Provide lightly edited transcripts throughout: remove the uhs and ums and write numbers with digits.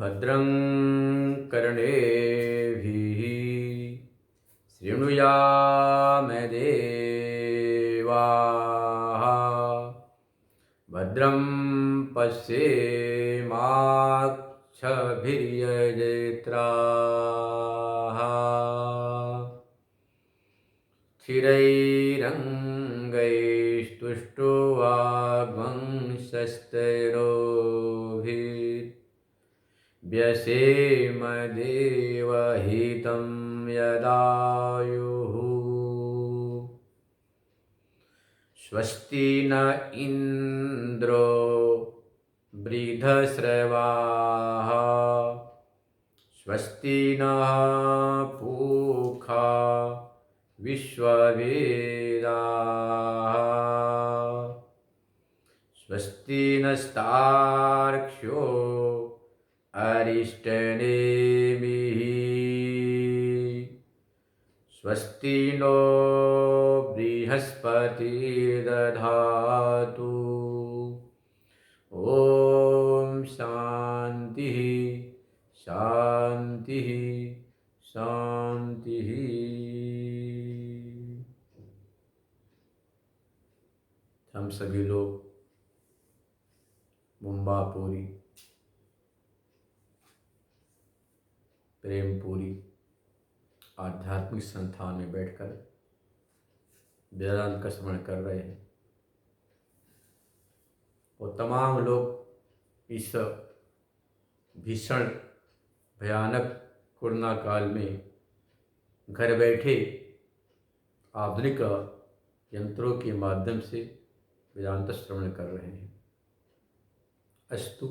भद्रं कर्णेभिः शृणुयाम देवाः भद्रं पश्येमाक्षभिर्यजत्राः स्थिरैरङ्गैस्तुष्ट्वाग्वंशस्तैरोभिः व्यसेम देवहितं यदायुः स्वस्ति न इन्द्रो वृद्धश्रवाः स्वस्ति नः पूषा विश्ववेदाः स्वस्ति नस्तार्क्ष्यो अरिष्टनेमिः स्वस्ति नो बृहस्पतिर्दधातु ॐ शान्तिः शान्तिः शान्तिः। हम सभी लोग मुंबापुरी प्रेमपुरी आध्यात्मिक संस्थान में बैठकर वेदांत का स्मरण कर रहे हैं और तमाम लोग इस भीषण भयानक कोरोना काल में घर बैठे आधुनिक यंत्रों के माध्यम से वेदांत श्रवण कर रहे हैं। अस्तु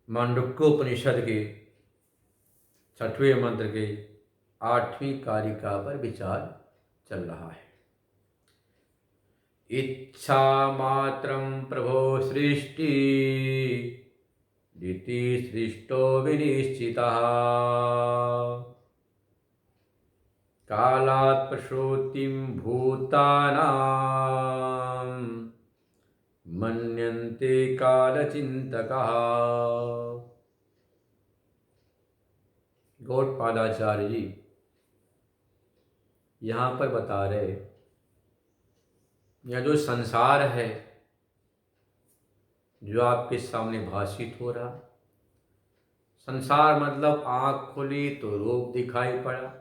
मांडुक्योपनिषद के 6वें मंत्र के 8वीं कारिका पर विचार चल रहा है। इच्छा मात्रं प्रभो सृष्टि दिति सृष्टो विनिश्चितः कालात् प्रसूतिं भूतानां मन्यन्ते कालचिन्तकः। गौड़पादाचार्य जी यहाँ पर बता रहे, यह जो संसार है जो आपके सामने भाषित हो रहा, संसार मतलब आँख खुली तो रूप दिखाई पड़ा,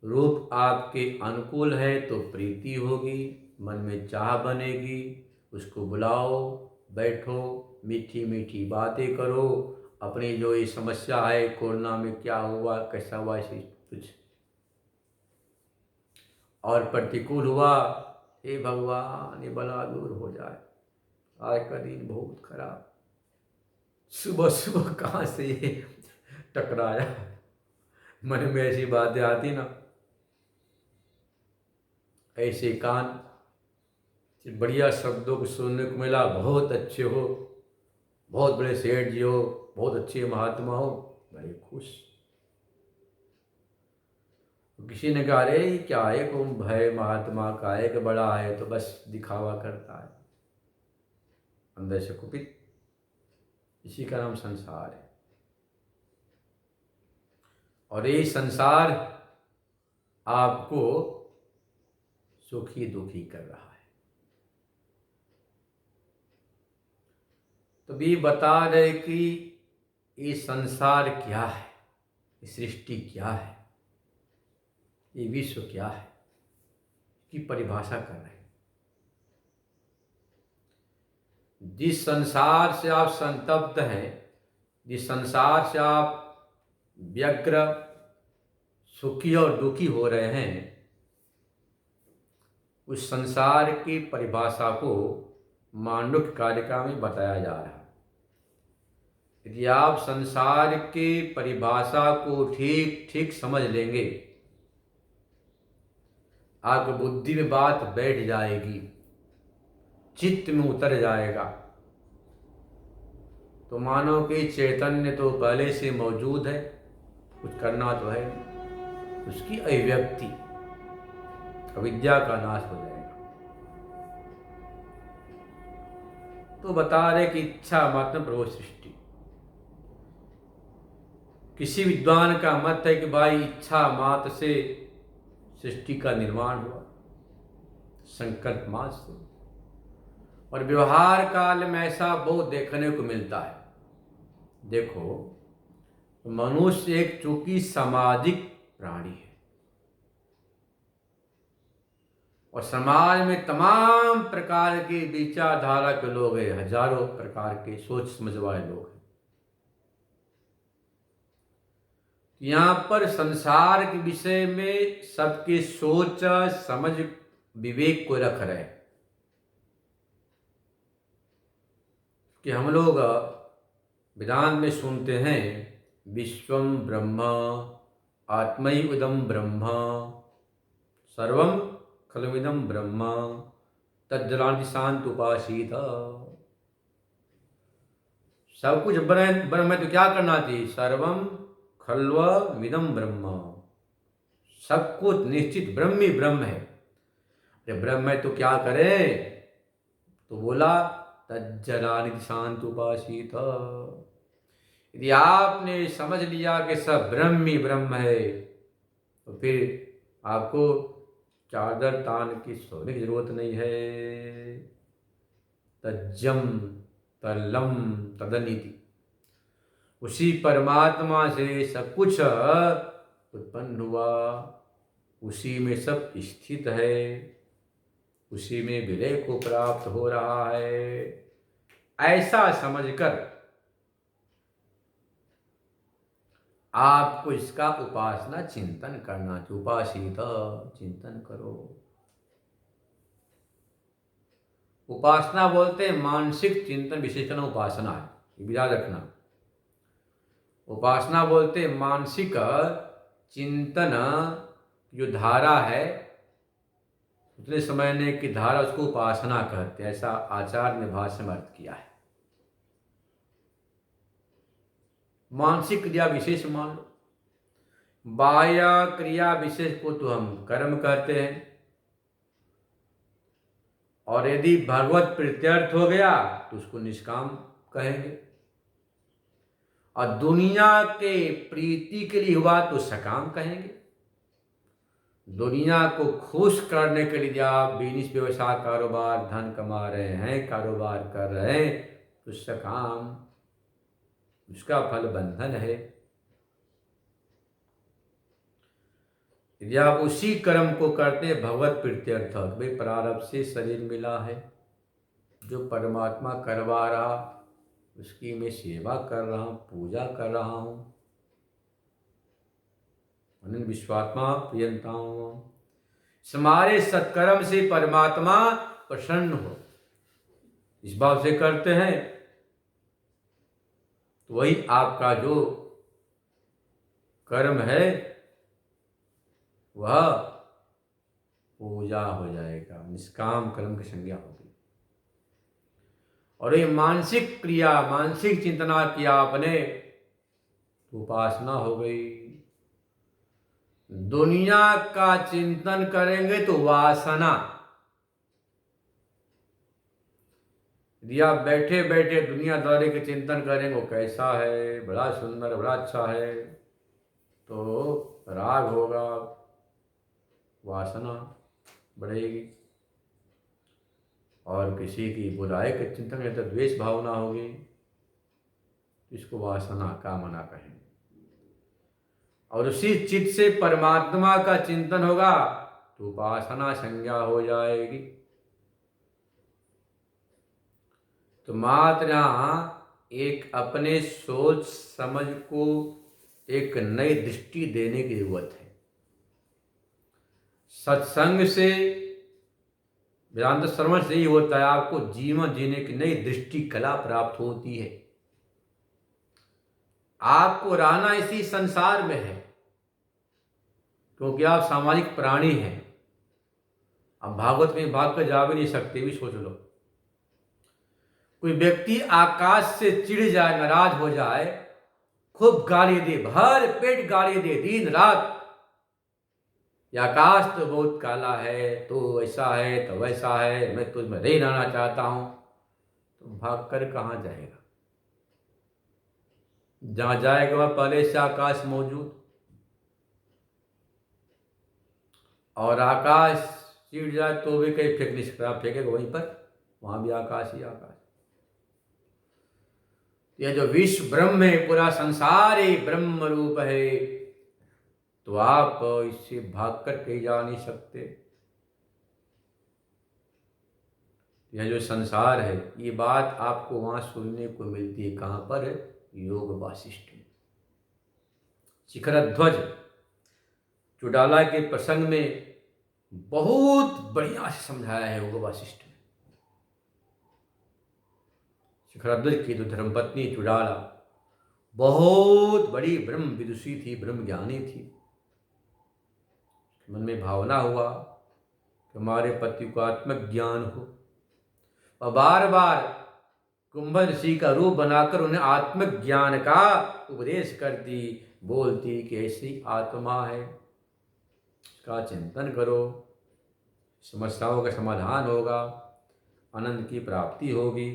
रूप आपके अनुकूल है तो प्रीति होगी, मन में चाह बनेगी, उसको बुलाओ, बैठो, मीठी मीठी बातें करो, अपनी जो ये समस्या है कोरोना में क्या हुआ कैसा हुआ इसे कुछ और प्रतिकूल हुआ, हे भगवान ये बला दूर हो जाए, आज का दिन बहुत खराब, सुबह सुबह कहाँ से ये टकराया, मन में ऐसी बातें आती ना, ऐसे कान बढ़िया शब्दों को सुनने को मिला, बहुत अच्छे हो, बहुत बड़े सेठ जी हो, बहुत अच्छे महात्मा हो, बड़े खुश। किसी ने कहा रे क्या है कुंभ है महात्मा का, एक बड़ा है तो बस दिखावा करता है, अंदर से कुपित। इसी का नाम संसार है और ये संसार आपको सुखी दुखी कर रहा है। तो भी बता रहे कि ये संसार क्या है, ये सृष्टि क्या है, ये विश्व क्या है, की परिभाषा कर रहे हैं। जिस संसार से आप संतप्त हैं, जिस संसार से आप व्यग्र सुखी और दुखी हो रहे हैं, उस संसार की परिभाषा को मांडुक्य कारिका में बताया जा रहा है। यदि आप संसार की परिभाषा को ठीक ठीक समझ लेंगे, आपकी बुद्धि में बात बैठ जाएगी, चित्त में उतर जाएगा, तो मानो कि चैतन्य तो पहले से मौजूद है, कुछ करना तो है, उसकी अभिव्यक्ति अविद्या का नाश हो जाएगा। तो बता रहे कि इच्छा मात्र प्रभु सृष्टि। किसी विद्वान का मत है कि भाई इच्छा मात्र से सृष्टि का निर्माण हुआ, संकल्प मात्र से। और व्यवहार काल में ऐसा बहुत देखने को मिलता है। देखो, मनुष्य एक चूंकि सामाजिक प्राणी है और समाज में तमाम प्रकार के विचारधारा के लोग हैं, हजारों प्रकार के सोच समझ वाले लोग हैं। यहाँ पर संसार के विषय में सबके सोच समझ विवेक को रख रहे हैं कि हम लोग वेदांत में सुनते हैं विश्वम ब्रह्म आत्मैवदम ब्रह्म सर्वम खलुमिदम ब्रह्म तज्जलानि शांत उपासीत। सब कुछ ब्रह्म है तो क्या करना चाहिए? सर्वम खल्वमिदम ब्रह्म, सब कुछ निश्चित ब्रह्म ही ब्रह्म है। अरे ब्रह्म है तो क्या करें? तो बोला तज्जलानि शांत उपासीत। यदि आपने समझ लिया कि सब ब्रह्म ही ब्रह्म है तो फिर आपको चादर तान की सोने की जरूरत नहीं है। तज्जम तल्लम तदनीति, उसी परमात्मा से सब कुछ उत्पन्न हुआ, उसी में सब स्थित है, उसी में विलय को प्राप्त हो रहा है। ऐसा समझकर आपको इसका उपासना चिंतन करना चाहिए। उपासित चिंतन करो। उपासना बोलते हैं मानसिक चिंतन, विशेषण उपासना है, याद रखना। उपासना बोलते हैं मानसिक चिंतन, जो धारा है उतने समझने की धारा, उसको उपासना कहते हैं। ऐसा आचार्य ने भाष्य में अर्थ किया है। मानसिक क्रिया विशेष मान लो, बाह्य क्रिया विशेष को तो हम कर्म कहते हैं। और यदि भगवत प्रीत्यर्थ हो गया तो उसको निष्काम कहेंगे, और दुनिया के प्रीति के लिए हुआ तो सकाम कहेंगे। दुनिया को खुश करने के लिए आप बिजनेस व्यवसाय कारोबार धन कमा रहे हैं, कारोबार कर रहे हैं, तो सकाम, उसका फल बंधन है। यदि आप उसी कर्म को करते हैं भगवत प्रीत्यर्थ, भाई प्रारब्ध से शरीर मिला है, जो परमात्मा करवा रहा उसकी मैं सेवा कर रहा हूँ, पूजा कर रहा हूँ, अनन्य विश्वात्मा प्रियंता हूँ। हमारे सत्कर्म से परमात्मा प्रसन्न हो, इस भाव से करते हैं तो वही आपका जो कर्म है वह पूजा हो जाएगा, निष्काम कर्म की संज्ञा होगी। और ये मानसिक क्रिया, मानसिक चिंतना किया आपने तो उपासना हो गई। दुनिया का चिंतन करेंगे तो वासना। यदि आप बैठे बैठे दुनियादारी के चिंतन करेंगे, वो कैसा है, बड़ा सुंदर, बड़ा अच्छा है, तो राग होगा, वासना बढ़ेगी। और किसी की बुराई के चिंतन में तो द्वेष भावना होगी, इसको वासना कामना कहेंगे। और उसी चित्त से परमात्मा का चिंतन होगा तो उपासना संज्ञा हो जाएगी। तो मात्र यहाँ एक अपने सोच समझ को एक नई दृष्टि देने की जरूरत है। सत्संग से, वेदांत श्रवण से ही होता है, आपको जीवन जीने की नई दृष्टि कला प्राप्त होती है। आपको रहना इसी संसार में है क्योंकि आप सामाजिक प्राणी हैं। अब भागवत में भाग कर जा भी नहीं सकते, भी सोच लो। कोई व्यक्ति आकाश से चिढ़ जाए, नाराज हो जाए, खूब गाली दे, भर पेट गाली दे दिन रात, यह आकाश तो बहुत काला है, तो ऐसा है तो वैसा है, मैं तुझ में नहीं रहना चाहता हूं, तो भाग कर कहाँ जाएगा? जहाँ जाएगा वह पहले से आकाश मौजूद, और आकाश सीट जाए तो भी कहीं फेंक नहीं सकता, फेंकेगा वहीं पर, वहाँ भी आकाश ही आकाश। यह जो विश्व ब्रह्म है, पूरा संसार ही ब्रह्म रूप है, तो आप इससे भागकर कहीं जा नहीं सकते। यह जो संसार है, ये बात आपको वहां सुनने को मिलती है। कहाँ पर? योग वासिष्ठ में। शिखरध्वज चौटाला के प्रसंग में बहुत बढ़िया से समझाया है योग वासिष्ठ में। शिखरध्वज की जो धर्मपत्नी चौटाला बहुत बड़ी ब्रह्म विदुषी थी, ब्रह्म ज्ञानी थी। मन में भावना हुआ कि हमारे पति को आत्मज्ञान हो, और बार बार कुंभ ऋषि का रूप बनाकर उन्हें आत्मज्ञान का उपदेश करती, बोलती कि ऐसी आत्मा है, इसका चिंतन करो, समस्याओं का समाधान होगा, आनंद की प्राप्ति होगी।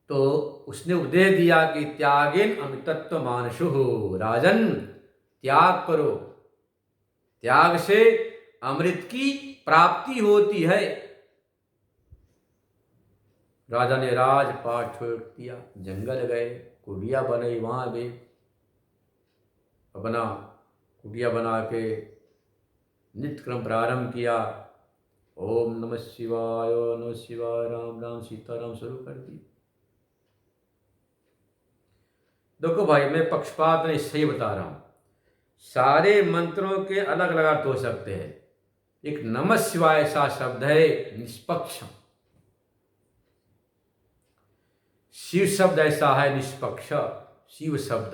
तो उसने उपदेश दिया कि त्यागेन अमृतत्व मानसु, राजन त्याग करो, त्याग से अमृत की प्राप्ति होती है। राजा ने राजपाट छोड़ दिया, जंगल गए, कुटिया बनाई, वहां भी अपना कुटिया बना के नित्य क्रम प्रारंभ किया। ओम नमः शिवाय, नमः शिवाय, राम राम सीताराम शुरू कर दी। देखो भाई, मैं पक्षपात नहीं, सही बता रहा हूं। सारे मंत्रों के अलग अलग अर्थ हो सकते हैं। एक नमः शिवाय ऐसा शब्द है निष्पक्ष, शिव शब्द ऐसा है निष्पक्ष, शिव शब्द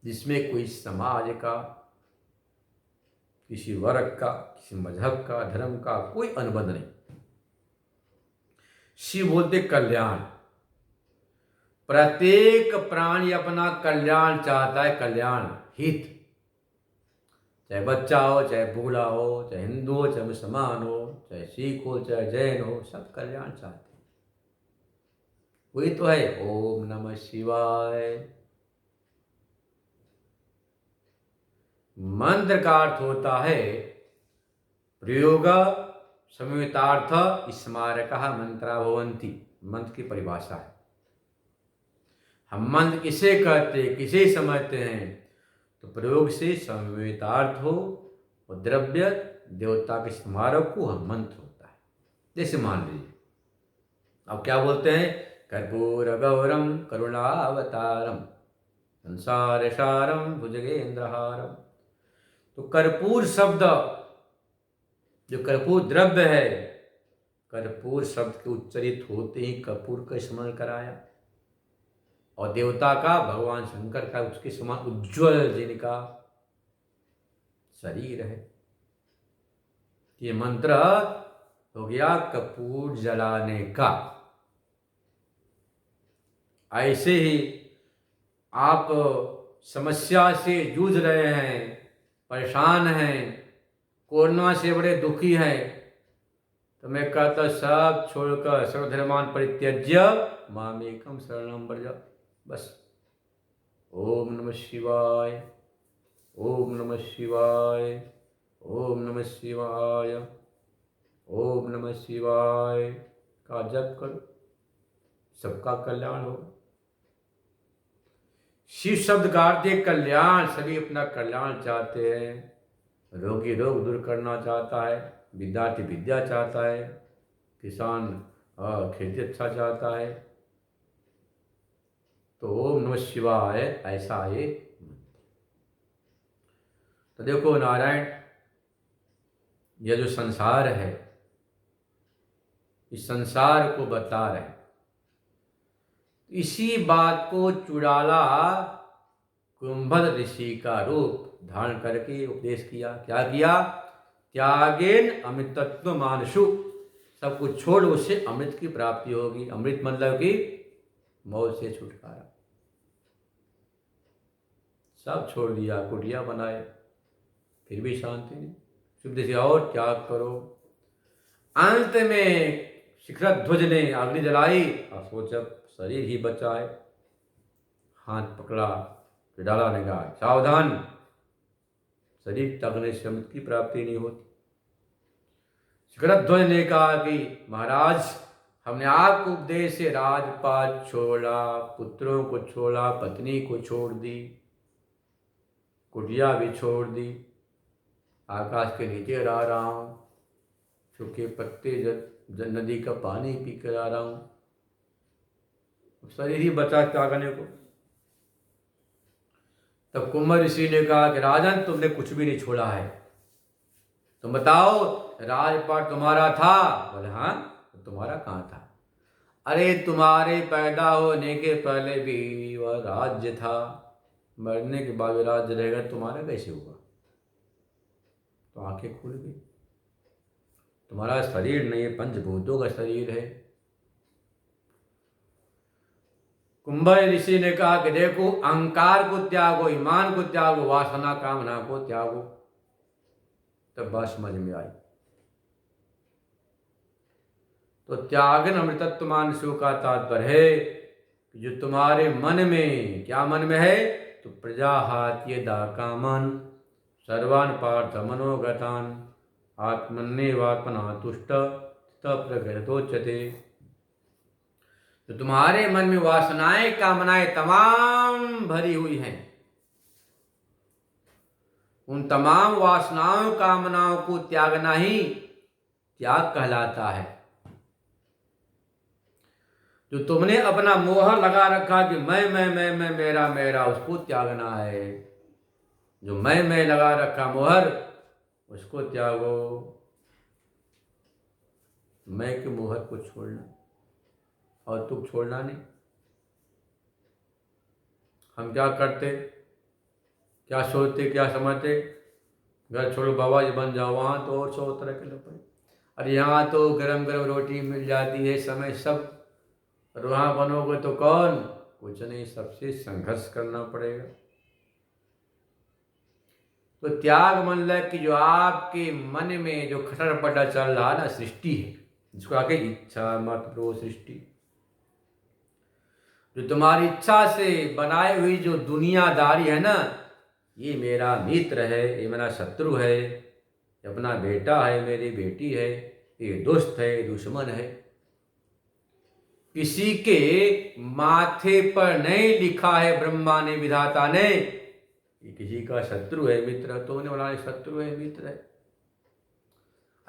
जिसमें कोई समाज का, किसी वर्ग का, किसी मजहब का, धर्म का कोई अनुबंध नहीं। शिव बोलते कल्याण, प्रत्येक प्राणी अपना कल्याण चाहता है, कल्याण हित, चाहे बच्चा हो, चाहे बूढ़ा हो, चाहे हिंदू हो, चाहे मुसलमान हो, चाहे सिख हो, चाहे जैन हो, सब कल्याण चाहते हैं। वही तो है ओम नमः शिवाय। मंत्र का अर्थ होता है प्रयोग संयुक्तार्थ स्मारक मंत्रा भवन्ति, मंत्र की परिभाषा है। हम मंत्र किसे कहते हैं, किसे समझते हैं? तो प्रयोग से संयुक्तार्थ हो, और द्रव्य देवता के स्मारक को हम मंत्र होता है। जैसे मान लीजिए अब क्या बोलते हैं, कर्पूर गौरम करुणावतारम संसार सारम भुजगेंद्रहारम। तो कर्पूर शब्द, जो कर्पूर द्रव्य है, कर्पूर शब्द के उच्चरित होते ही कपूर का स्मरण कराया, और देवता का, भगवान शंकर का, उसके समान उज्ज्वल जिनका शरीर है। ये मंत्र हो गया कपूर जलाने का। ऐसे ही आप समस्या से जूझ रहे हैं, परेशान हैं, कोरोना से बड़े दुखी हैं, तो मैं कहता सब छोड़कर सर्वधर्मान परित्यज्य मामेकम शरणं व्रज। बस ओम नमः शिवाय, ओम नमः शिवाय, ओम नमः शिवाय, ओम नमः शिवाय का जप करो, सबका कल्याण हो। शिव शब्द का अर्थ है कल्याण, सभी अपना कल्याण चाहते हैं। रोगी रोग दूर करना चाहता है, विद्यार्थी विद्या चाहता है, किसान खेती अच्छा चाहता है। तो ओम नमः शिवाय ऐसा है। तो देखो नारायण, यह जो संसार है, इस संसार को बता रहे हैं। इसी बात को चुड़ाला कुंभद ऋषि का रूप धारण करके उपदेश किया। क्या किया? त्यागेन अमृतत्व मानसु, सब कुछ छोड़, उससे अमृत की प्राप्ति होगी। अमृत मतलब कि मौत से छुटकारा। सब छोड़ दिया, कुटिया बनाए, फिर भी शांति नहीं। शुद्ध से और त्याग करो। अंत में शिखर ध्वज ने अग्नि जलाई और सोचा शरीर ही बचा है, हाथ पकड़ा तो डाला ने कहा सावधान, शरीर तकने से अमृत की प्राप्ति नहीं होती। शिखर ध्वज ने कहा कि महाराज, हमने आपको उपदेश से राजपाट छोड़ा, पुत्रों को छोड़ा, पत्नी को छोड़ दी, कुटिया भी छोड़ दी, आकाश के नीचे रह रहा हूँ, सूखे पत्ते नदी का पानी पी कर आ रहा हूँ, शरीर ही बचा त्यागने को। तब कुंभ ऋषि ने कहा कि राजन, तुमने कुछ भी नहीं छोड़ा है, तुम बताओ राजपाट तुम्हारा था? बोले हाँ। तो तुम्हारा कहाँ था? अरे तुम्हारे पैदा होने के पहले भी वह राज्य था, मरने के बाद राज्य रहेगा, तुम्हारा कैसे हुआ? तो आंखें खुल गई। तुम्हारा शरीर नहीं, पंचभूतों का शरीर है। कुंभ ऋषि ने कहा कि देखो, अहंकार को त्यागो, ईमान को त्यागो, वासना कामना को त्यागो। तब बात समझ में आई। तो त्यागन अमृतत्व मानसों का तात्पर्य है कि जो तुम्हारे मन में, क्या मन में है? तो प्रजा हात्य दा कामन सर्वान पार्थ मनोगतान आत्मन्यवात्मना तुष्ट प्रकृतोच्यते। तो तुम्हारे मन में वासनाएं कामनाएं तमाम भरी हुई हैं, उन तमाम वासनाओं कामनाओं को त्यागना ही त्याग कहलाता है। जो तुमने अपना मोह लगा रखा कि मैं मेरा मेरा, उसको त्यागना है। जो मैं लगा रखा मोहर, उसको त्यागो। मैं के मोहर को छोड़ना और तुम छोड़ना नहीं। हम क्या करते, क्या सोचते, क्या समझते? घर छोड़ो बाबा जी बन जाओ, वहाँ तो और 100 तरह के लफड़े। अरे यहाँ तो गरम गरम रोटी मिल जाती है, समय सब, और वहाँ बनोगे तो कौन? कुछ नहीं, सबसे संघर्ष करना पड़ेगा। तो त्याग मतलब कि जो आपके मन में जो खटर पटर चल रहा है ना, सृष्टि है, जिसको आगे इच्छा मत प्रो सृष्टि, जो तुम्हारी इच्छा से बनाई हुई जो दुनियादारी है ना, ये मेरा मित्र है, ये मेरा शत्रु है, ये अपना बेटा है, मेरी बेटी है, ये दोस्त है, दुश्मन है। किसी के माथे पर नहीं लिखा है ब्रह्मा ने, विधाता ने, ये किसी का शत्रु है मित्र, तो उन्हें बोला शत्रु है मित्र है।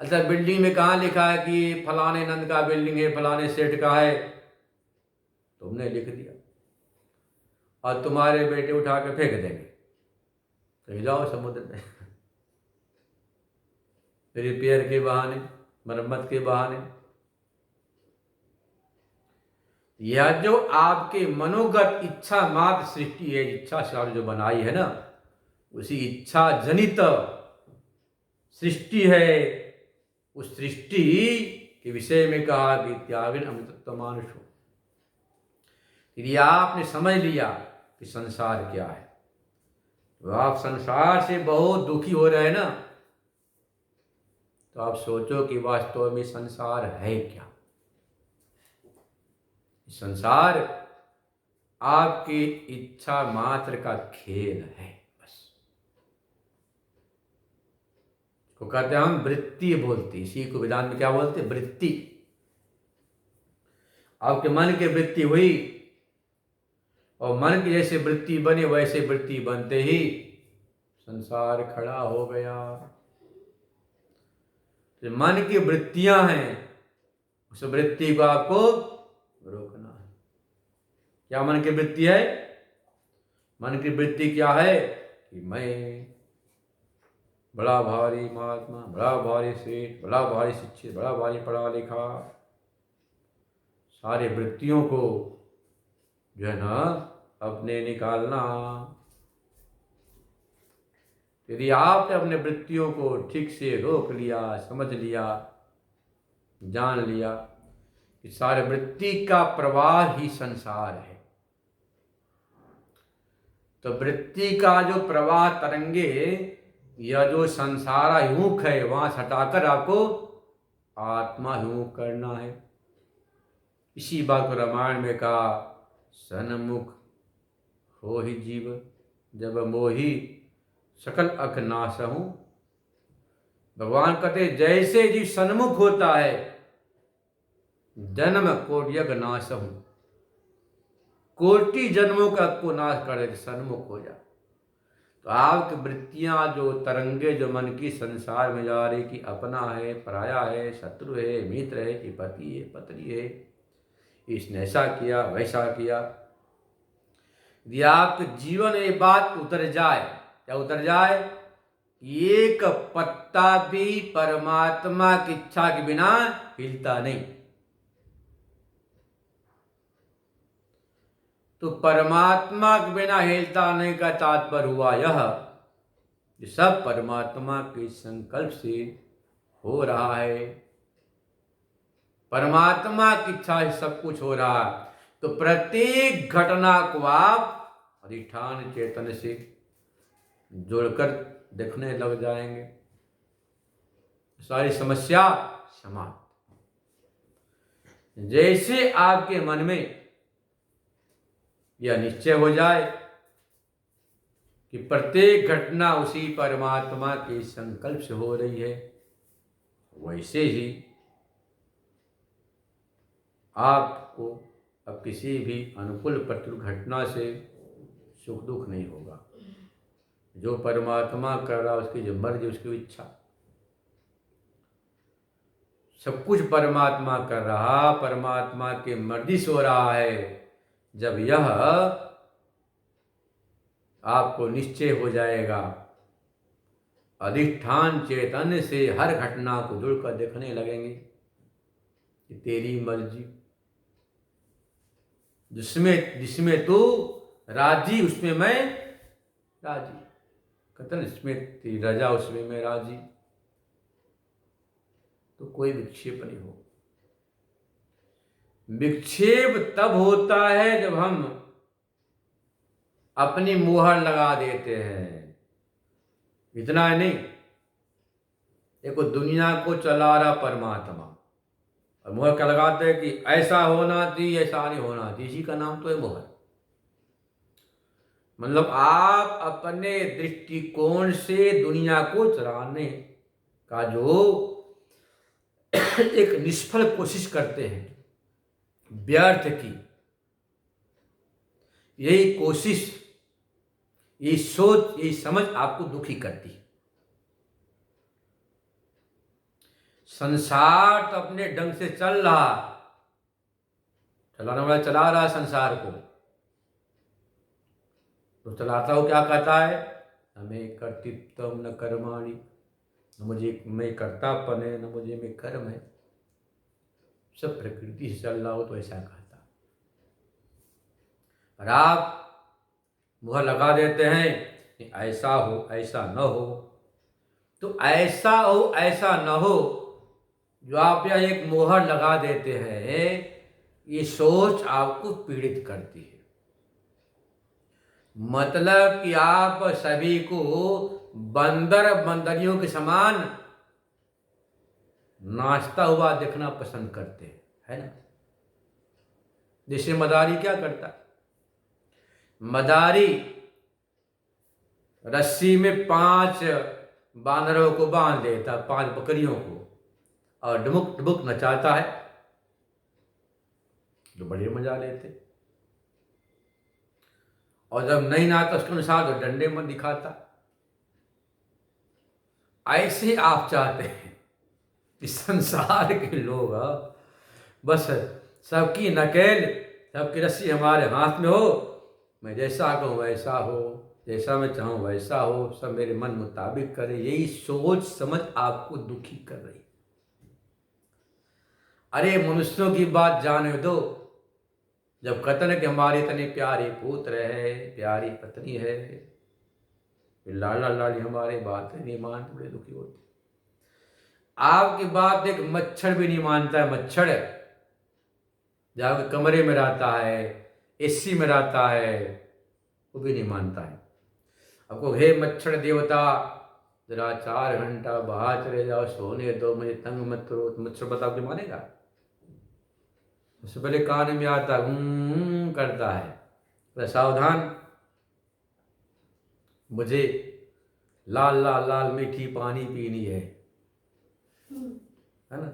अच्छा, बिल्डिंग में कहाँ लिखा है कि फलाने नंद का बिल्डिंग है, फलाने सेठ का है? तुमने लिख दिया और तुम्हारे बेटे उठा के फेंक देंगे, कहीं जाओ समुद्र में रिपेयर के बहाने, मरम्मत के बहाने। यह जो आपके मनोगत इच्छा मात्र सृष्टि है, इच्छा से जो बनाई है ना, उसी इच्छा जनित सृष्टि है। उस सृष्टि के विषय में कहा कि त्यागन अमृतत्व मानुषो। यदि आपने समझ लिया कि संसार क्या है, तो आप संसार से बहुत दुखी हो रहे हैं ना, तो आप सोचो कि वास्तव में संसार है क्या? संसार आपकी इच्छा मात्र का खेल है, बस। को कहते हैं हम वृत्ति बोलते, इसी को वेदांत में क्या बोलते? वृत्ति। आपके मन की वृत्ति हुई और मन की जैसे वृत्ति बने, वैसे वृत्ति बनते ही संसार खड़ा हो गया। तो मन की वृत्तियां हैं, उस वृत्ति को आपको रोकना है। क्या मन की वृत्ति है? मन की वृत्ति क्या है कि मैं बड़ा भारी महात्मा, बड़ा भारी सेठ, बड़ा भारी शिक्षित, बड़ा भारी पढ़ा लिखा, सारी वृत्तियों को जो है ना अपने निकालना। यदि आपने अपने वृत्तियों को ठीक से रोक लिया, समझ लिया, जान लिया कि सारे वृत्ति का प्रवाह ही संसार है, तो वृत्ति का जो प्रवाह तरंगे, यह जो संसारा युग है, वहां से हटाकर आपको आत्माभिमुख करना है। इसी बात को रामायण में कहा, सन्मुख हो ही जीव जब मोही सकल अख नासहूं। भगवान कहते जैसे जीव सन्मुख होता है, जन्म कोटियग नासहूं, कोटि जन्मों का को नाश कर देते, सन्मुख हो जा। तो आपकी वृत्तियां जो तरंगे जो मन की संसार में जा रही कि अपना है, पराया है, शत्रु है, मित्र है, कि पति है, पत्नी है, इसने ऐसा किया वैसा किया, यदि आपके जीवन में ये बात उतर जाए, क्या उतर जाए, एक पत्ता भी परमात्मा की इच्छा के बिना हिलता नहीं। तो परमात्मा के बिना हिलता नहीं का तात्पर्य हुआ यह, सब परमात्मा के संकल्प से हो रहा है, परमात्मा की इच्छा से सब कुछ हो रहा है। तो प्रत्येक घटना को आप अधिष्ठान चेतन से जोड़कर देखने लग जाएंगे, सारी समस्या समाप्त। जैसे आपके मन में यह निश्चय हो जाए कि प्रत्येक घटना उसी परमात्मा के संकल्प से हो रही है, वैसे ही आपको अब किसी भी अनुकूल प्रतिकूल घटना से सुख दुख नहीं होगा। जो परमात्मा कर रहा उसकी जो मर्जी, उसकी इच्छा, सब कुछ परमात्मा कर रहा, परमात्मा के मर्जी से हो रहा है। जब यह आपको निश्चय हो जाएगा, अधिष्ठान चेतन से हर घटना को जुड़कर देखने लगेंगे कि तेरी मर्जी, जिसमें तू राजी उसमें मैं राजी, कतन इसमें तेरी रजा उसमें मैं राजी, तो कोई विक्षेप नहीं हो। विक्षेप तब होता है जब हम अपनी मुहर लगा देते हैं। इतना है नहीं, देखो दुनिया को चला रहा परमात्मा, और मुहर क्या लगाते हैं कि ऐसा होना चाहिए, ऐसा नहीं होना चाहिए, इसी का नाम तो है मुहर। मतलब आप अपने दृष्टिकोण से दुनिया को चलाने का जो एक निष्फल कोशिश करते हैं, व्यर्थ की, यही कोशिश, यही सोच, यही समझ आपको दुखी करती है। संसार तो अपने ढंग से चल रहा, चलाने वाला चला रहा संसार को, तो चलाता हो क्या कहता है, हमें कर्तृत्व न कर्माणि, न मुझे मैं कर्तापन है, न मुझे में कर्म है, सब प्रकृति से चल रहा हो तो ऐसा कहता। और आप मुहर लगा देते हैं कि ऐसा हो ऐसा न हो। तो ऐसा हो ऐसा न हो जो आप यह एक मुहर लगा देते हैं, ये सोच आपको पीड़ित करती है। मतलब कि आप सभी को बंदर बंदरियों के समान नाचता हुआ देखना पसंद करते हैं, है ना। जैसे मदारी क्या करता है, मदारी रस्सी में 5 बानरों को बांध देता, 5 बकरियों को, और डुमुक डुमुक नचाता है, तो बड़े मजा लेते। और जब नहीं नाचता उसके अनुसार तो डंडे में दिखाता। ऐसे आप चाहते हैं कि संसार के लोग बस सबकी नकेल, सबकी रस्सी हमारे हाथ में हो, मैं जैसा कहूँ वैसा हो, जैसा मैं चाहूँ वैसा हो, सब मेरे मन मुताबिक करे, यही सोच समझ आपको दुखी कर रही। अरे मनुष्यों की बात जाने दो, जब कथन कि हमारे इतने प्यारे पुत्र है, प्यारी पत्नी है, लाला लाली हमारे बात नहीं मानते, बड़े दुखी होते। आपकी बात एक मच्छर भी नहीं मानता है। मच्छर जहाँ कमरे में रहता है, एसी में रहता है, वो भी नहीं मानता है। आपको हे मच्छर देवता जरा 4 घंटा बाहर चले जाओ, सोने दो, मुझे तंग मत करो, तो मच्छर बताओ कि मानेगा? उससे पहले कान में आता करता है, तो सावधान, मुझे लाल लाल लाल मीठी पानी पीनी है ना?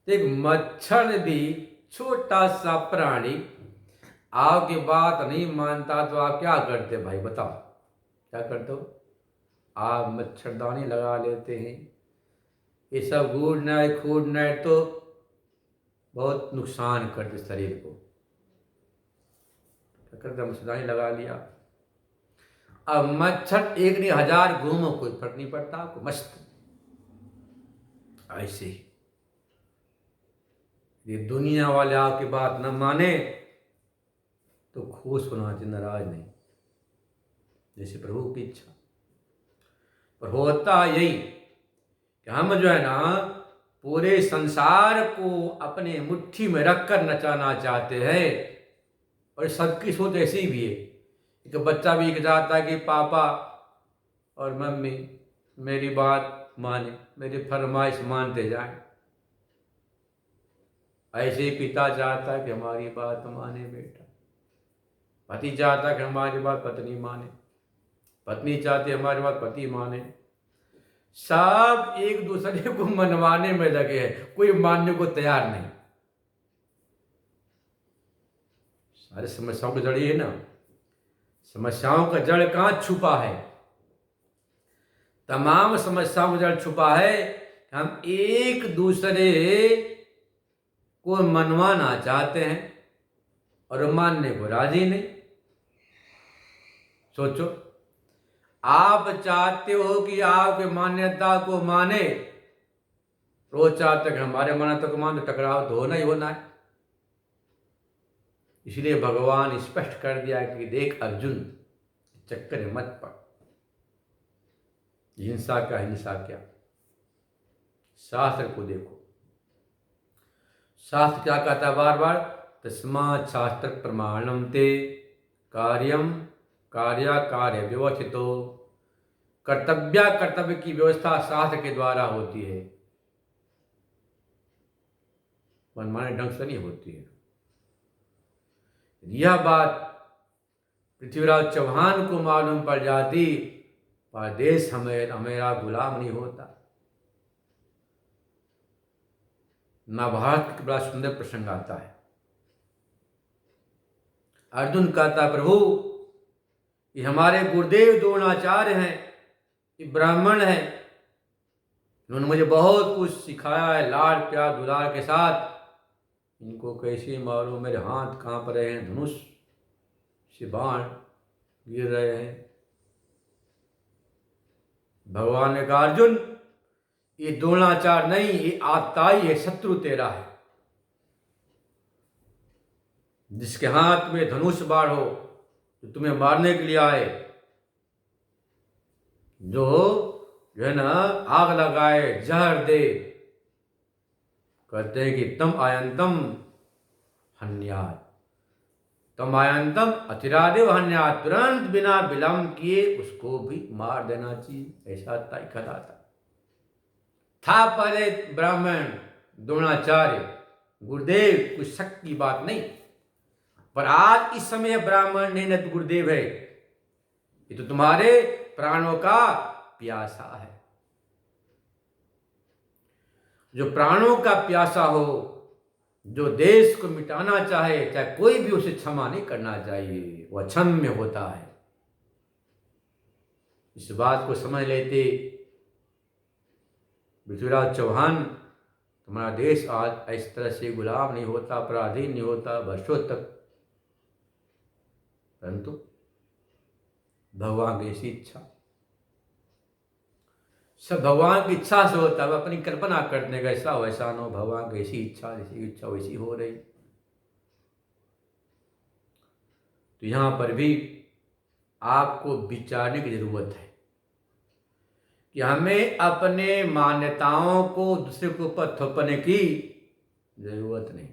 तो एक मच्छर भी छोटा सा प्राणी आपकी बात नहीं मानता तो आप क्या करते भाई, बताओ क्या करते हो? आप मच्छरदानी लगा लेते हैं। ये सब गुड नाइट फूड नाइट तो बहुत नुकसान करते शरीर को। क्या करते, मच्छरदानी लगा लिया, अब मच्छर एक नहीं 1000 घूमो, कोई फर्क नहीं पड़ता आपको, मस्त। ऐसे ही ये दुनिया वाले आपकी बात न माने तो खुश होना चाहिए, नाराज नहीं, जैसे प्रभु की इच्छा। पर होता यही कि हम जो है ना पूरे संसार को अपने मुट्ठी में रखकर नचाना चाहते हैं। और सबकी सोच ऐसी भी है कि बच्चा भी चाहता है कि पापा और मम्मी मेरी बात माने, मेरी फरमाइश मानते जाएं। ऐसे ही पिता चाहता है कि हमारी बात माने बेटा, पति चाहता है कि हमारी बात पत्नी माने, पत्नी चाहती है हमारी बात पति माने। सब एक दूसरे को मनवाने में लगे हैं, कोई मानने को तैयार नहीं। सारी समस्याओं की जड़ ये है ना, समस्याओं का जड़ कहाँ छुपा है? तमाम समस्याओं का जड़ छुपा है कि हम एक दूसरे को मनवाना चाहते हैं और मानने को राजी नहीं। सोचो, आप चाहते हो कि आपके मान्यता को माने, रोज चाहते कि हमारे मान्यता को माने, टकराव तो होना ही होना है। इसलिए भगवान स्पष्ट कर दिया कि देख अर्जुन, चक्कर में मत पड़, हिंसा क्या हिंसा क्या, शास्त्र को देखो। शास्त्र क्या कहता है बार बार? तस्मात् शास्त्र प्रमाणम ते कार्यम कार्य कार्य व्यवस्थितो। कर्तव्य कर्तव्य की व्यवस्था शास्त्र के द्वारा होती है, मनमाने ढंग से नहीं होती है। यह बात पृथ्वीराज चौहान को मालूम पड़ जाती, पर देश हमेरा गुलाम नहीं होता। महाभारत का बड़ा सुंदर प्रसंग आता है। अर्जुन कहता है प्रभु, ये हमारे गुरुदेव द्रोणाचार्य हैं, ये ब्राह्मण हैं, उन्होंने मुझे बहुत कुछ सिखाया है लाड प्यार दुलार के साथ, इनको कैसे मारो? मेरे हाथ कांप रहे हैं, धनुष से बाण गिर रहे हैं। भगवान ने कहा अर्जुन, ये द्रोणाचार्य नहीं, ये आताई है, शत्रु तेरा है। जिसके हाथ में धनुष बाण हो, जो तुम्हें मारने के लिए आए, जो है ना आग लगाए, जहर दे, कहते हैं कि तम आयंतम हन्यात, तम आयंतम अतिरादेव हन्यात, तुरंत बिना विलंब किए उसको भी मार देना चाहिए, ऐसा ताकत आता था। पहले ब्राह्मण द्रोणाचार्य गुरुदेव, कुछ शक की बात नहीं, पर आज इस समय ब्राह्मण नहीं, न तो गुरुदेव है, ये तो तुम्हारे प्राणों का प्यासा है। जो प्राणों का प्यासा हो, जो देश को मिटाना चाहे, चाहे कोई भी उसे क्षमा नहीं करना चाहिए, वह अक्षम्य होता है। इस बात को समझ लेते पृथ्वीराज चौहान, तुम्हारा देश आज इस तरह से गुलाम नहीं होता, पराधीन नहीं होता वर्षों तक। परंतु भगवान की ऐसी इच्छा, सब भगवान की इच्छा से होता है, अपनी कल्पना करने का ऐसा वैसा न हो, भगवान की ऐसी इच्छा, जैसी इच्छा वैसी हो रही। तो यहां पर भी आपको विचारने की जरूरत है कि हमें अपने मान्यताओं को दूसरे के ऊपर थोपने की जरूरत नहीं।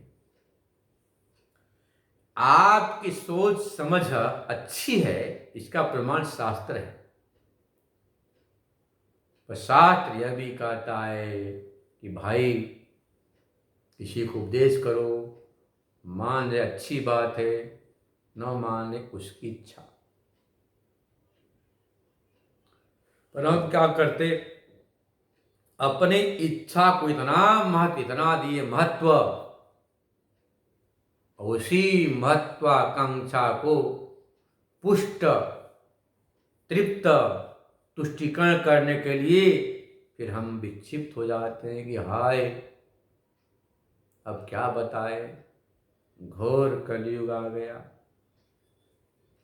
आपकी सोच समझ अच्छी है, इसका प्रमाण शास्त्र है। पर शास्त्र यह भी कहता है कि भाई किसी को उपदेश करो, मान ले अच्छी बात है, न माने उसकी इच्छा। पर हम क्या करते, अपनी इच्छा को इतना दिए महत्व, उसी महत्वाकांक्षा को पुष्ट तृप्त तुष्टिकरण करने के लिए फिर हम विक्षिप्त हो जाते हैं कि हाय अब क्या बताए, घोर कलयुग आ गया,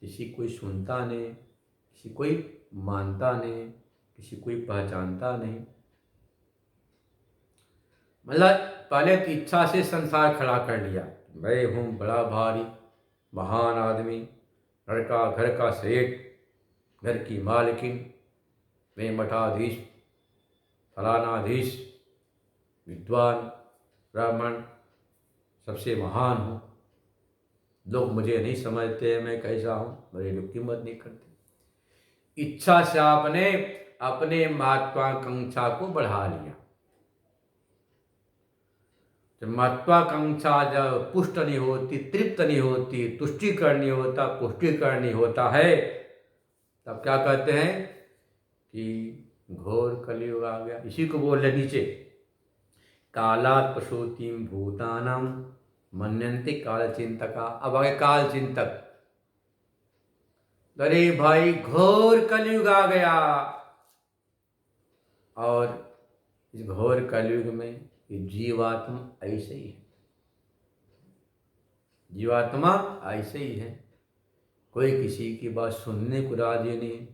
किसी कोई सुनता नहीं, किसी कोई मानता नहीं, किसी कोई पहचानता नहीं। मतलब पहले तो इच्छा से संसार खड़ा कर लिया, मैं हूँ बड़ा भारी महान आदमी, लड़का घर का सेठ, घर की मालकिन, मैं मठाधीश, फलानाधीश, विद्वान ब्राह्मण, सबसे महान हूँ, लोग मुझे नहीं समझते मैं कैसा हूँ, मेरे लोग कीमत नहीं करते। इच्छा से आपने अपने महत्वाकांक्षा को बढ़ा लिया। जब महत्वाकांक्षा जब पुष्ट नहीं होती, तृप्त नहीं होती, तुष्टिकरण नहीं होता, पुष्टिकरण नहीं होता है, तब क्या कहते हैं कि घोर कलयुग आ गया। इसी को बोल रहे नीचे, कालात् पशुतिम भूतानाम मन्यन्ते काल चिंतका। अब आगे काल चिंतक, अरे भाई घोर कलयुग आ गया, और इस घोर कलयुग में ये जीवात्मा ऐसे ही है, जीवात्मा ऐसे ही है, कोई किसी की बात सुनने को राजी नहीं,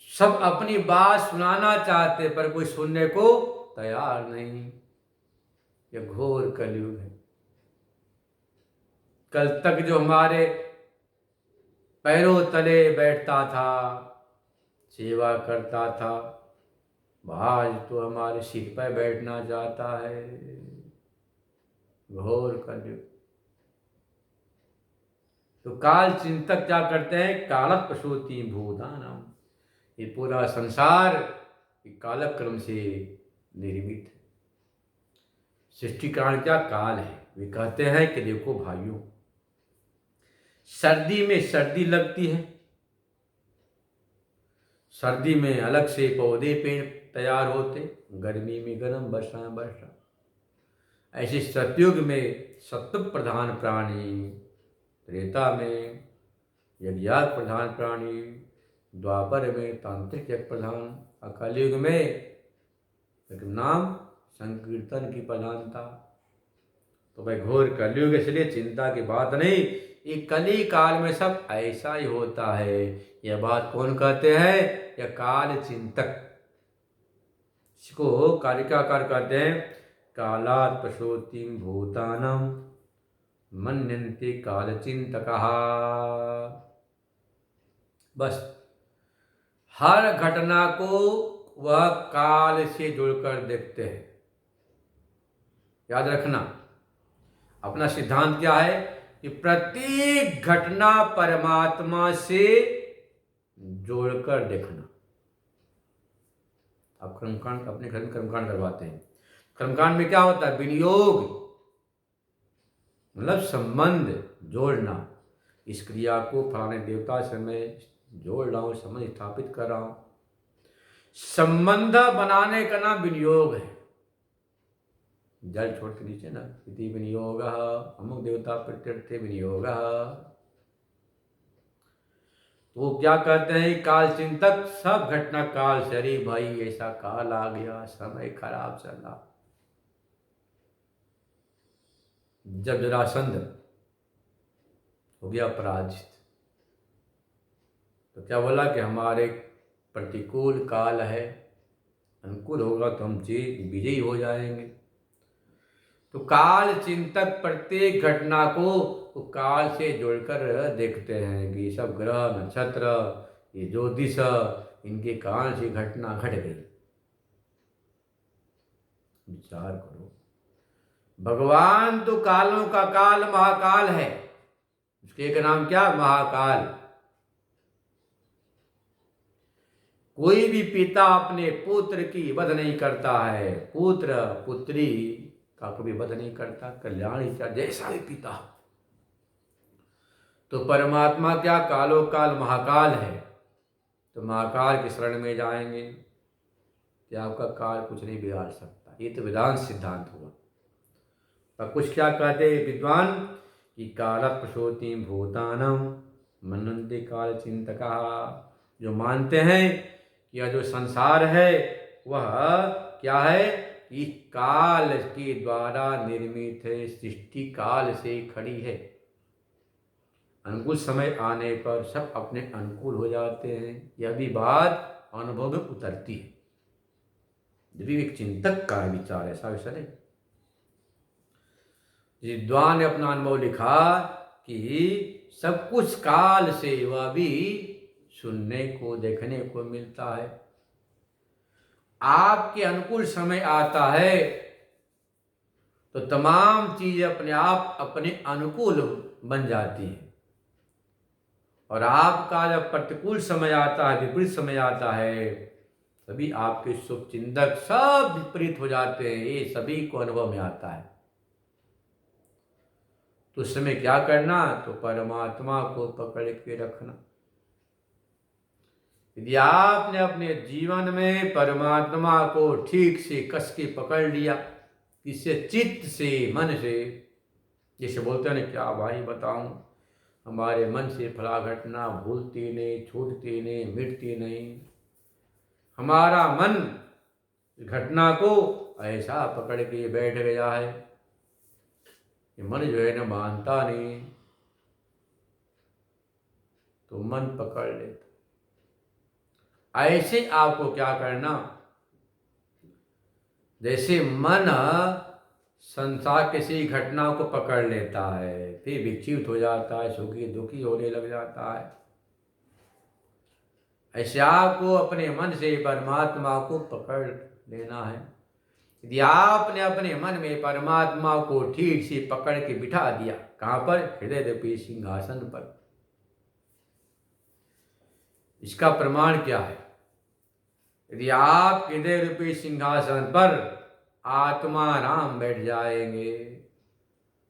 सब अपनी बात सुनाना चाहते पर कोई सुनने को तैयार नहीं। यह घोर कलयुग है। कल तक जो हमारे पैरों तले बैठता था, सेवा करता था, आज तो हमारे सिर पर बैठना चाहता है। घोर कलयुग। तो काल चिंतक क्या करते हैं, कालक प्रसूति भूतानाम, ये पूरा संसार कालक्रम से निर्मित है। सृष्टि कारण क्या काल है। वे कहते हैं कि देखो भाइयों, सर्दी में सर्दी लगती है, सर्दी में अलग से पौधे पेड़ तैयार होते, गर्मी में गर्म, वर्षा। ऐसे सतयुग में सत्व प्रधान प्राणी, त्रेता में यज्ञ प्रधान प्राणी, द्वापर में तांत्रिक यज्ञ प्रधान, कलयुग में एक नाम संकीर्तन की प्रधानता। तो भाई घोर कलयुग, इसलिए चिंता की बात नहीं, ये कली काल में सब ऐसा ही होता है। यह बात कौन कहते हैं, यह काल चिंतक। इसको कालिकाकार कहते हैं, कालात् पशोतिम भूतानाम मन्यन्ते काल चिंतकः। बस हर घटना को वह काल से जुड़कर देखते हैं। याद रखना, अपना सिद्धांत क्या है कि प्रत्येक घटना परमात्मा से जोड़कर देखना। आप कर्मकांड अपने घर में कर्मकांड करवाते हैं, कर्मकांड में क्या होता है, विनियोग, मतलब संबंध जोड़ना। इस क्रिया को फलाने देवता से मैं जोड़ रहा हूं, संबंध स्थापित कर रहा हूं। संबंध बनाने का नाम विनियोग है। जल छोड़ के नीचे ना, इति विनियोग अमुक देवता प्रत्यर्थे विनियोग। तो क्या कहते हैं काल चिंतक, सब घटना काल से, अरे भाई ऐसा काल आ गया, समय खराब चल रहा। जब जरासंध हो गया पराजित, तो क्या बोला कि हमारे प्रतिकूल काल है, अनुकूल होगा तो हम विजयी हो जाएंगे। तो काल चिंतक प्रत्येक घटना को तो काल से जोड़कर देखते हैं कि सब ग्रह नक्षत्र, ये ज्योतिष, इनके कारण से घटना घट गई। विचार करो, भगवान तो कालों का काल महाकाल है, उसके एक नाम क्या, महाकाल। कोई भी पिता अपने पुत्र की वध नहीं करता है, पुत्र पुत्री का कभी वध नहीं करता, कल्याण ही चाहे जैसा भी पिता। तो परमात्मा क्या कालो काल महाकाल है, तो महाकाल की शरण में जाएंगे कि आपका काल कुछ नहीं बिगाड़ सकता। ये तो वेदांत सिद्धांत हुआ। और कुछ क्या कहते हैं विद्वान कि काल प्रसूति भूतानम मनन्ति काल चिंतका, जो मानते हैं कि यह जो संसार है वह क्या है कि काल के द्वारा निर्मित है, सृष्टि काल से खड़ी है। अनुकूल समय आने पर सब अपने अनुकूल हो जाते हैं, यह भी बात अनुभव में उतरती है। जब भी एक चिंतक का विचार ऐसा वैसा नहीं। विद्वान ने अपना अनुभव लिखा कि सब कुछ काल से वह भी सुनने को देखने को मिलता है। आपके अनुकूल समय आता है तो तमाम चीजें अपने आप अपने अनुकूल बन जाती हैं, और आपका जब प्रतिकूल समय आता है, विपरीत समय आता है, तभी आपके शुभ चिंतक सब विपरीत हो जाते हैं। ये सभी को अनुभव में आता है। तो उस समय क्या करना, तो परमात्मा को पकड़ के रखना। यदि आपने अपने जीवन में परमात्मा को ठीक से कस के पकड़ लिया, इससे चित्त से मन से, जैसे बोलते हैं क्या भाई बताऊं, हमारे मन से फला घटना भूलती नहीं, छूटती नहीं, मिटती नहीं। हमारा मन घटना को ऐसा पकड़ के बैठ गया है कि मन जो है ना मानता नहीं, तो मन पकड़ लेता। ऐसे आपको क्या करना, जैसे मन संसार किसी घटना को पकड़ लेता है, फिर विक्षिप्त हो जाता है, सुखी दुखी होने लग जाता है, ऐसे आपको अपने मन से परमात्मा को पकड़ लेना है। यदि आपने अपने मन में परमात्मा को ठीक से पकड़ के बिठा दिया, कहां पर, हृदय रूपी सिंहासन पर। इसका प्रमाण क्या है, यदि आप हृदय रूपी सिंहासन पर आत्मा राम बैठ जाएंगे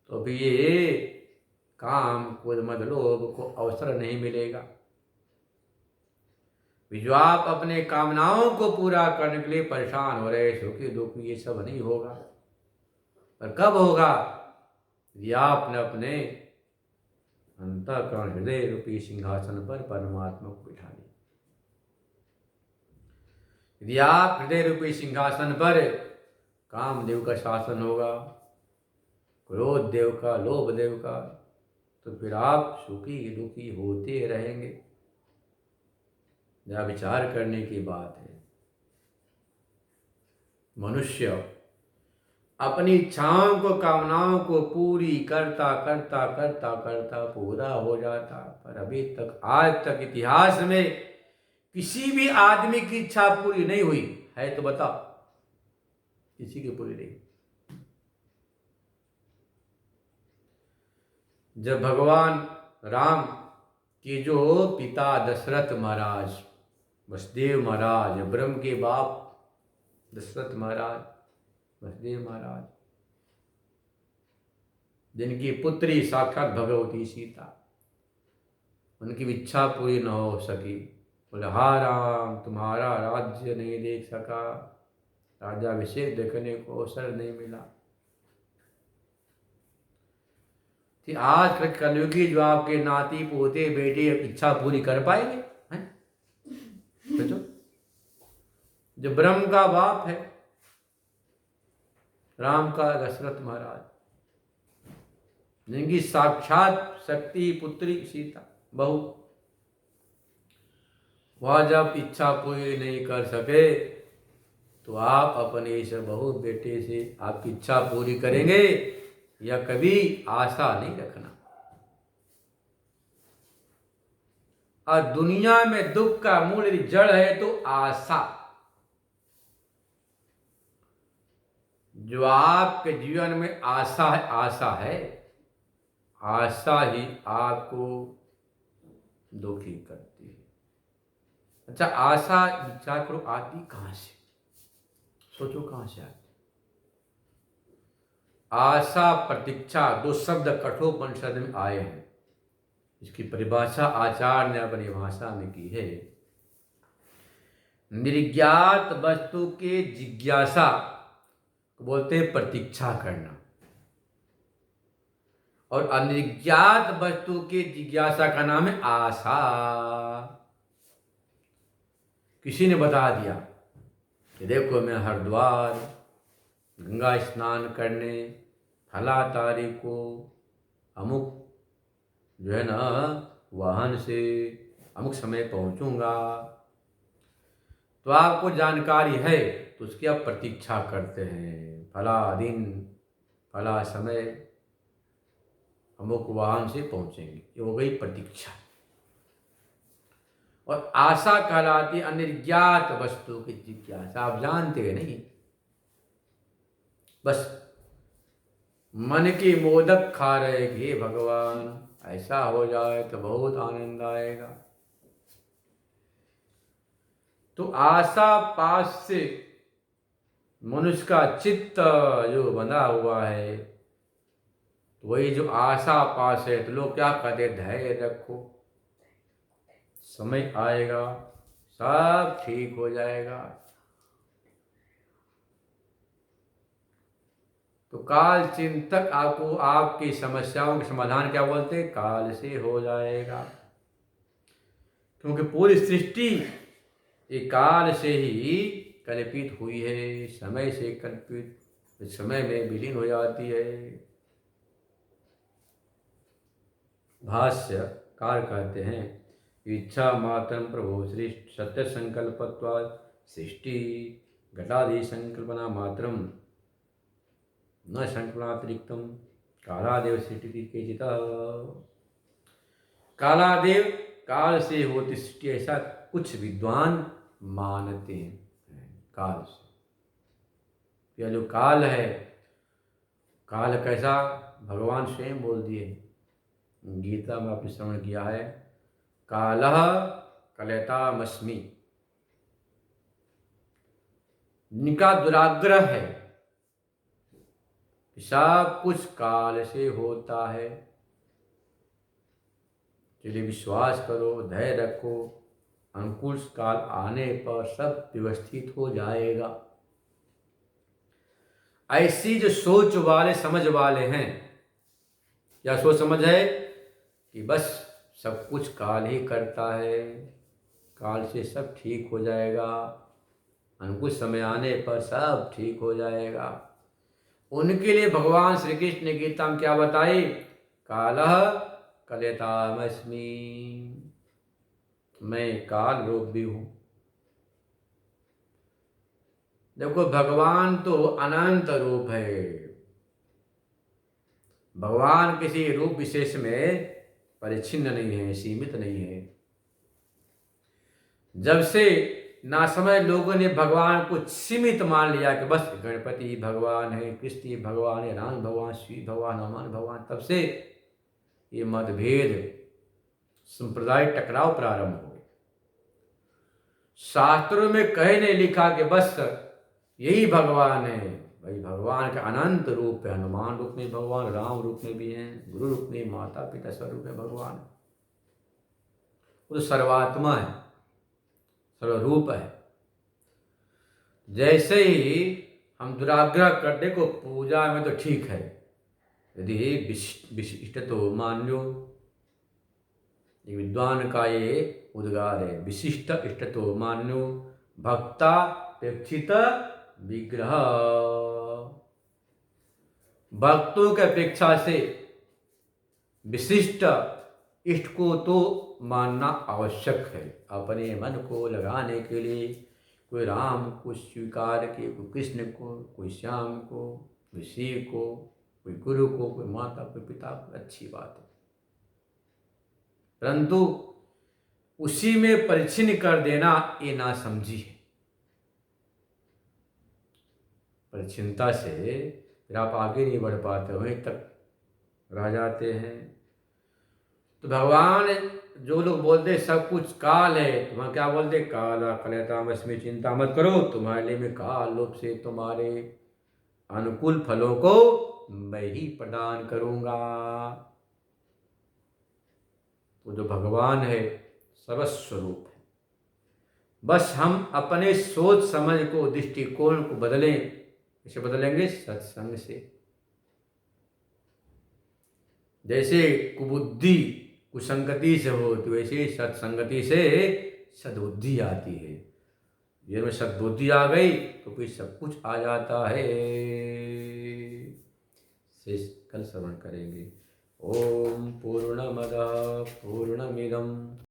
तो भी ये काम क्रोध मद लोभ को अवसर नहीं मिलेगा। जो आप अपने कामनाओं को पूरा करने के लिए परेशान हो रहे, सुखी दुखी, ये सब नहीं होगा। पर कब होगा, यदि आपने अपने अंतःकरण हृदय रूपी सिंहासन पर परमात्मा को बिठा दिया। यदि आप हृदय रूपी सिंहासन पर, कामदेव का शासन होगा, क्रोध देव का, लोभ देव का, तो फिर आप सुखी दुखी होते रहेंगे। यह विचार करने की बात है। मनुष्य अपनी इच्छाओं को, कामनाओं को पूरी करता करता करता करता पूरा हो जाता, पर अभी तक, आज तक इतिहास में किसी भी आदमी की इच्छा पूरी नहीं हुई है, तो बता, किसी की पूरी नहीं। जब भगवान राम के जो पिता दशरथ महाराज, वसुदेव महाराज, ब्रह्म के बाप दशरथ महाराज, वसुदेव महाराज, जिनकी पुत्री साक्षात भगवती सीता, उनकी इच्छा पूरी न हो सकी। बोले हा राम, तुम्हारा राज्य नहीं देख सका, राज्याभिषेक देखने को अवसर नहीं मिला। कि आज कलयुगी जो आपके नाती पोते बेटे इच्छा पूरी कर पाएंगे, हैं? सोचो, जो ब्रह्म का बाप है, राम का दशरथ महाराज, जिनकी साक्षात शक्ति पुत्री सीता बहू, वह जब इच्छा पूरी नहीं कर सके, तो आप अपने इस बहू बेटे से आपकी इच्छा पूरी करेंगे, या कभी आशा नहीं रखना। और दुनिया में दुख का मूल जड़ है तो आशा। जो आपके जीवन में आशा है, आशा ही आपको दुखी करती है। अच्छा, आशा विचार करो आती कहाँ से, सोचो कहाँ से आती। आशा प्रतीक्षा दो शब्द कठोपनिषद में आए हैं। इसकी परिभाषा आचार्य ने अपनी भाषा में की है। निर्ज्ञात वस्तु के जिज्ञासा को बोलते हैं प्रतीक्षा करना, और अनिर्ज्ञात वस्तु के जिज्ञासा का नाम है आशा। किसी ने बता दिया कि देखो मैं हरिद्वार गंगा स्नान करने फला तारीख को अमुक जो है ना वाहन से अमुक समय पहुंचूंगा, तो आपको जानकारी है तो उसकी आप प्रतीक्षा करते हैं, फला दिन फला समय अमुक वाहन से पहुंचेंगे, ये हो गई प्रतीक्षा। और आशा कहलाती अनिर्ज्ञात वस्तु की जिज्ञासा, आप जानते हैं नहीं, बस मन की मोदक खा रहे कि हे भगवान ऐसा हो जाए तो बहुत आनंद आएगा। तो आशा पास से मनुष्य का चित्त जो बना हुआ है, तो वही जो आशा पास है, तो लोग क्या कहते, धैर्य रखो, समय आएगा सब ठीक हो जाएगा। तो काल चिंतक आपको आपकी समस्याओं के समाधान क्या बोलते, काल से हो जाएगा, क्योंकि पूरी सृष्टि ये काल से ही कल्पित हुई है, समय से कल्पित, समय में विलीन हो जाती है। भाष्यकार कहते हैं, इच्छा मात्रम प्रभो सृष्टि सत्य संकल्पत्वात् सृष्टि घटादि संकल्पना मात्रम न संकल्पनातिरिक्तम कालादेव सृष्टि केचित। कालादेव काल से होती सृष्टि, ऐसा कुछ विद्वान मानते हैं। काल से, यह जो काल है, काल कैसा, भगवान स्वयं बोल दिए, गीता में आपने श्रवण किया है, कालः कलयतामस्मि। इनका दुराग्रह है, सब कुछ काल से होता है, चलिए विश्वास करो, धैर्य रखो, अनुकूल काल आने पर सब व्यवस्थित हो जाएगा। ऐसी जो सोच वाले समझ वाले हैं, क्या सोच समझ है कि बस सब कुछ काल ही करता है, काल से सब ठीक हो जाएगा, अनुकूल समय आने पर सब ठीक हो जाएगा, उनके लिए भगवान श्री कृष्ण ने गीता में क्या बताई, कालः कलयतामस्मि, मैं काल रूप भी हूं। देखो भगवान तो अनंत रूप है, भगवान किसी रूप विशेष में परिच्छिन्न नहीं है, सीमित नहीं है। जब से नासमझ लोगों ने भगवान को सीमित मान लिया कि बस गणपति भगवान है, कृष्ण भगवान है, राम भगवान, शिव भगवान, हनुमान भगवान, तब से ये मतभेद संप्रदाय टकराव प्रारंभ हो गए। शास्त्रों में कहीं नहीं लिखा कि बस यही भगवान है, भाई भगवान का अनंत रूप है, हनुमान रूप में भगवान, राम रूप में भी हैं, गुरु रूप में, माता पिता स्वरूप में भगवान, वो तो सर्वात्मा है, सर्वरूप है। जैसे ही हम दुराग्रह करने को पूजा में तो ठीक है, यदि विशिष्ट तो मान्यो, विद्वान का ये उद्गार है, विशिष्ट इष्ट तो मान्यो भक्ता अपेक्षित विग्रह, भक्तों की अपेक्षा से विशिष्ट इष्ट को तो मानना आवश्यक है। अपने मन को लगाने के लिए कोई राम को स्वीकार किए, कोई कृष्ण को, कोई श्याम को, कोई शिव को, कोई गुरु को, कोई माता, कोई पिता को, अच्छी बात है, परंतु उसी में परिच्छिन्न कर देना ये ना समझी है। परिच्छिन्नता से फिर आप आगे नहीं बढ़ पाते, वहीं तक रह जाते हैं। तो भगवान, जो लोग बोलते सब कुछ काल है, तो वहाँ क्या बोलते, काला कलतामस्मि, चिंता मत करो, तुम्हारे लिए मैं काल रूप से तुम्हारे अनुकूल फलों को मैं ही प्रदान करूँगा। तो जो भगवान है सर्वस्वरूप है, बस हम अपने सोच समझ को, दृष्टिकोण को बदलें। इसे बदलेंगे सत्संग से। जैसे कुबुद्धि कुसंगति से हो, तो वैसे सत्संगति से सद्बुद्धि आती है। ये में सद्बुद्धि आ गई तो फिर सब कुछ आ जाता है। से कल श्रवण करेंगे। ओम पूर्णमदः पूर्णमिदं